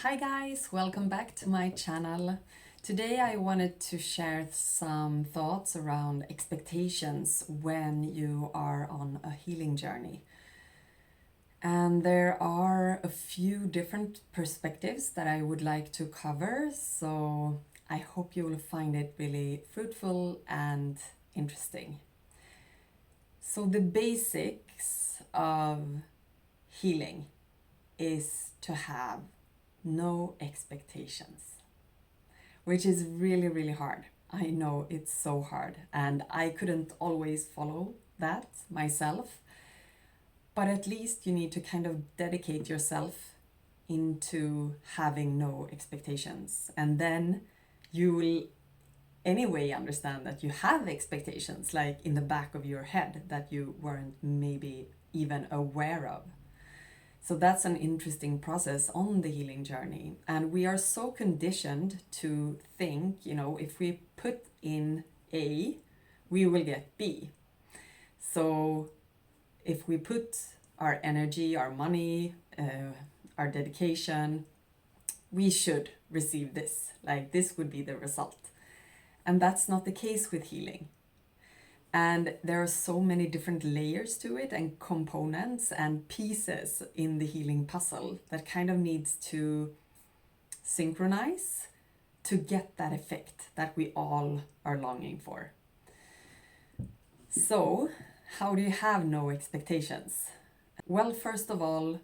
Hi guys, welcome back to my channel. Today I wanted to share some thoughts around expectations when you are on a healing journey. And there are a few different perspectives that I would like to cover, so I hope you will find it really fruitful and interesting. So the basics of healing is to have no expectations, which is really, really hard. I know it's so hard, and I couldn't always follow that myself, but at least you need to kind of dedicate yourself into having no expectations, and then you will anyway understand that you have expectations, like in the back of your head, that you weren't maybe even aware of. So that's an interesting process on the healing journey. And we are so conditioned to think, if we put in A, we will get B. So if we put our energy, our money, our dedication, we should receive this. Like this would be the result. And that's not the case with healing. And there are so many different layers to it and components and pieces in the healing puzzle that kind of needs to synchronize to get that effect that we all are longing for. So, how do you have no expectations? Well, first of all,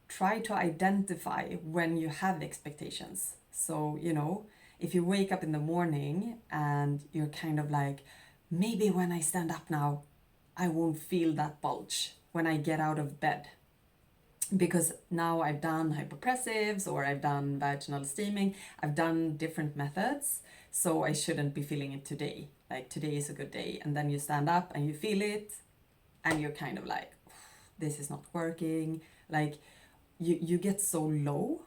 try to identify when you have expectations. So, if you wake up in the morning and you're kind of like, maybe when I stand up now, I won't feel that bulge when I get out of bed. Because now I've done hypopressives or I've done vaginal steaming, I've done different methods, so I shouldn't be feeling it today. Like today is a good day. And then you stand up and you feel it and you're kind of like, this is not working. Like you get so low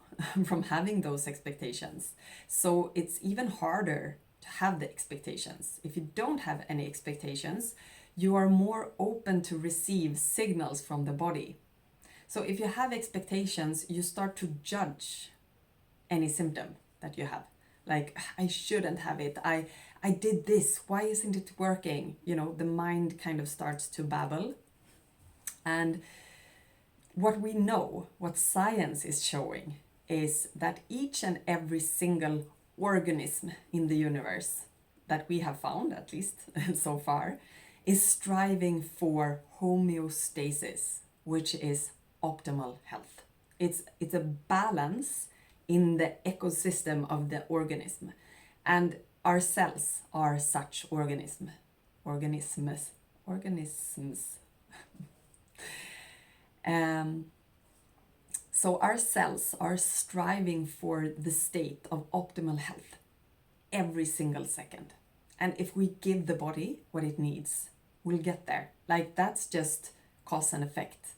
from having those expectations. So it's even harder to have the expectations. If you don't have any expectations, you are more open to receive signals from the body. So if you have expectations, you start to judge any symptom that you have. Like, I shouldn't have it. I did this. Why isn't it working? The mind kind of starts to babble. And what we know, what science is showing, is that each and every single organism in the universe that we have found, at least so far, is striving for homeostasis, which is optimal health. It's a balance in the ecosystem of the organism. And our cells are such organisms. So our cells are striving for the state of optimal health every single second. And if we give the body what it needs, we'll get there. Like that's just cause and effect.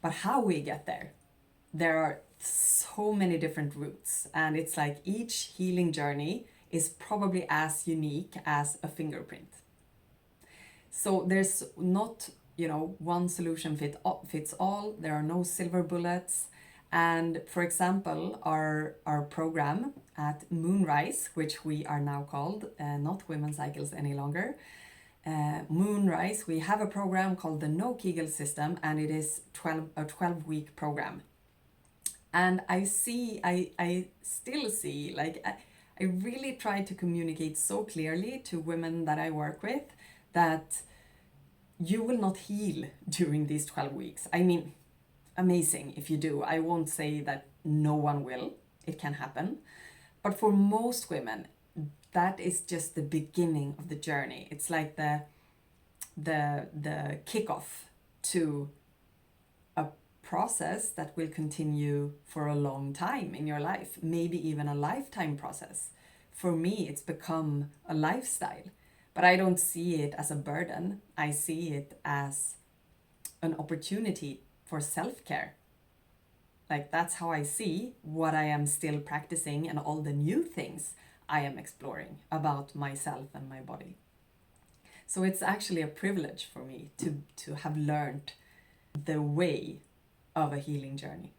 But how we get there are so many different routes. And it's like each healing journey is probably as unique as a fingerprint. So there's not one solution fits all. There are no silver bullets. And for example, our program at Moonrise, which we are now called, not Women's Cycles any longer, Moonrise, we have a program called the No Kegel System, and it is a 12-week program. And I still see, like, I really try to communicate so clearly to women that I work with that you will not heal during these 12 weeks. I mean, amazing if you do. I won't say that no one will. It can happen. But for most women, that is just the beginning of the journey. It's like the kickoff to a process that will continue for a long time in your life, maybe even a lifetime process. For me, it's become a lifestyle. But I don't see it as a burden. I see it as an opportunity for self-care. Like that's how I see what I am still practicing and all the new things I am exploring about myself and my body. So it's actually a privilege for me to have learned the way of a healing journey.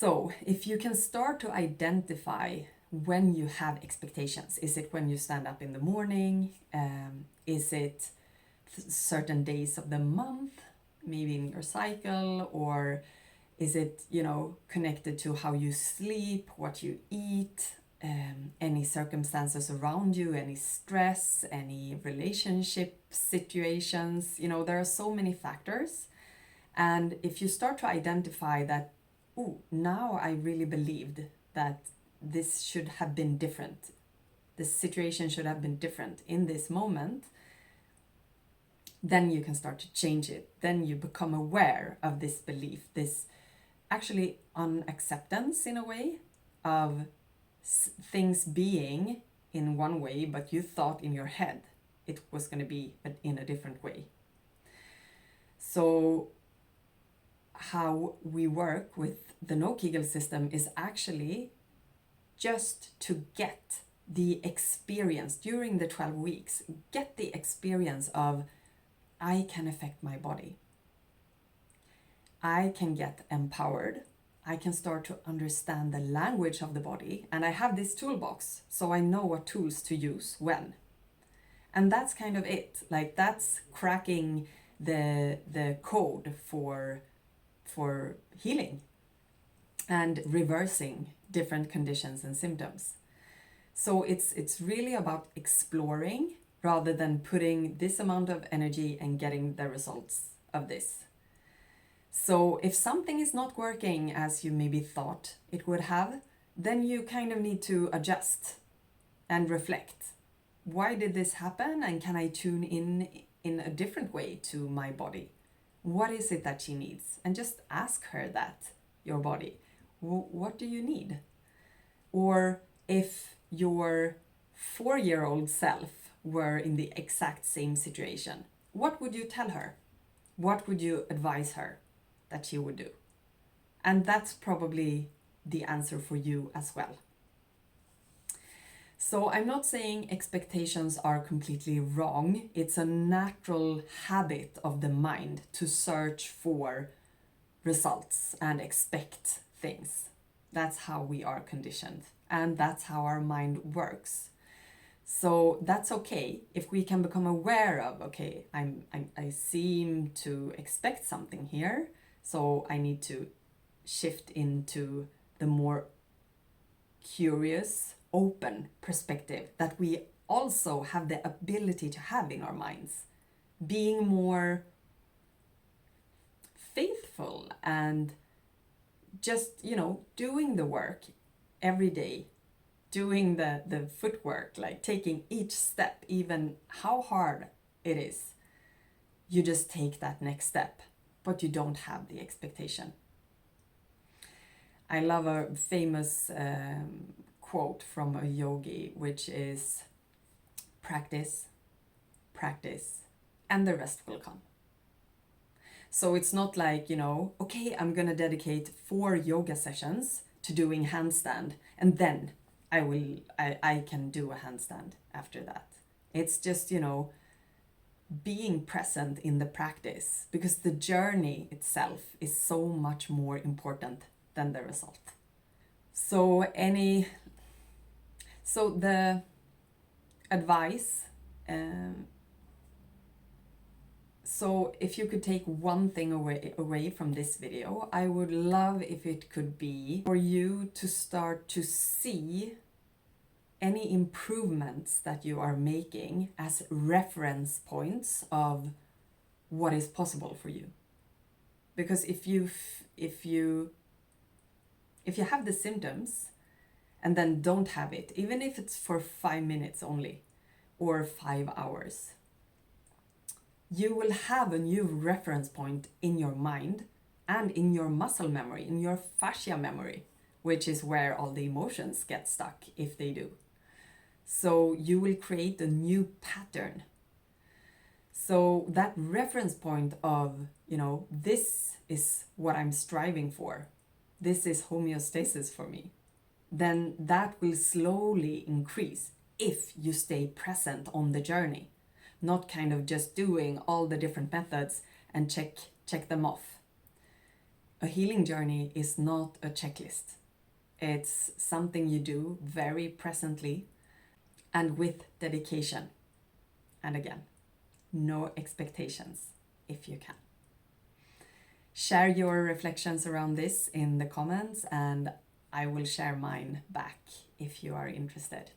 So if you can start to identify when you have expectations, is it when you stand up in the morning? Is it certain days of the month, maybe in your cycle? Or is it, connected to how you sleep, what you eat, any circumstances around you, any stress, any relationship situations? There are so many factors. And if you start to identify that, oh, now I really believed that this should have been different, this situation should have been different in this moment, then you can start to change it. Then you become aware of this belief, this actually unacceptance in a way of things being in one way, but you thought in your head it was going to be in a different way. So how we work with the no-Kegel system is actually just to get the experience during the 12 weeks, get the experience of I can affect my body. I can get empowered. I can start to understand the language of the body. And I have this toolbox, so I know what tools to use when. And that's kind of it. Like, that's cracking the code for healing and reversing different conditions and symptoms. So it's really about exploring rather than putting this amount of energy and getting the results of this. So if something is not working as you maybe thought it would have, then you kind of need to adjust and reflect. Why did this happen? And can I tune in a different way to my body? What is it that she needs? And just ask her that, your body. What do you need? Or if your 4-year-old self were in the exact same situation, what would you tell her? What would you advise her that she would do? And that's probably the answer for you as well. So I'm not saying expectations are completely wrong. It's a natural habit of the mind to search for results and expect things. That's how we are conditioned, and that's how our mind works. So that's okay if we can become aware of, okay, I seem to expect something here, so I need to shift into the more curious, open perspective that we also have the ability to have in our minds. Being more faithful and just, doing the work every day, doing the footwork, like taking each step, even how hard it is. You just take that next step, but you don't have the expectation. I love a famous quote from a yogi, which is practice, practice, and the rest will come. So it's not like, okay, I'm going to dedicate 4 yoga sessions to doing handstand, and then I can do a handstand after that. It's just, being present in the practice, because the journey itself is so much more important than the result. So the advice, so if you could take one thing away from this video, I would love if it could be for you to start to see any improvements that you are making as reference points of what is possible for you. Because if you have the symptoms and then don't have it, even if it's for 5 minutes only or 5 hours, you will have a new reference point in your mind and in your muscle memory, in your fascia memory, which is where all the emotions get stuck if they do. So you will create a new pattern. So that reference point of, this is what I'm striving for, this is homeostasis for me, then that will slowly increase if you stay present on the journey, not kind of just doing all the different methods and check them off. A healing journey is not a checklist. It's something you do very presently and with dedication. And again, no expectations if you can. Share your reflections around this in the comments and I will share mine back if you are interested.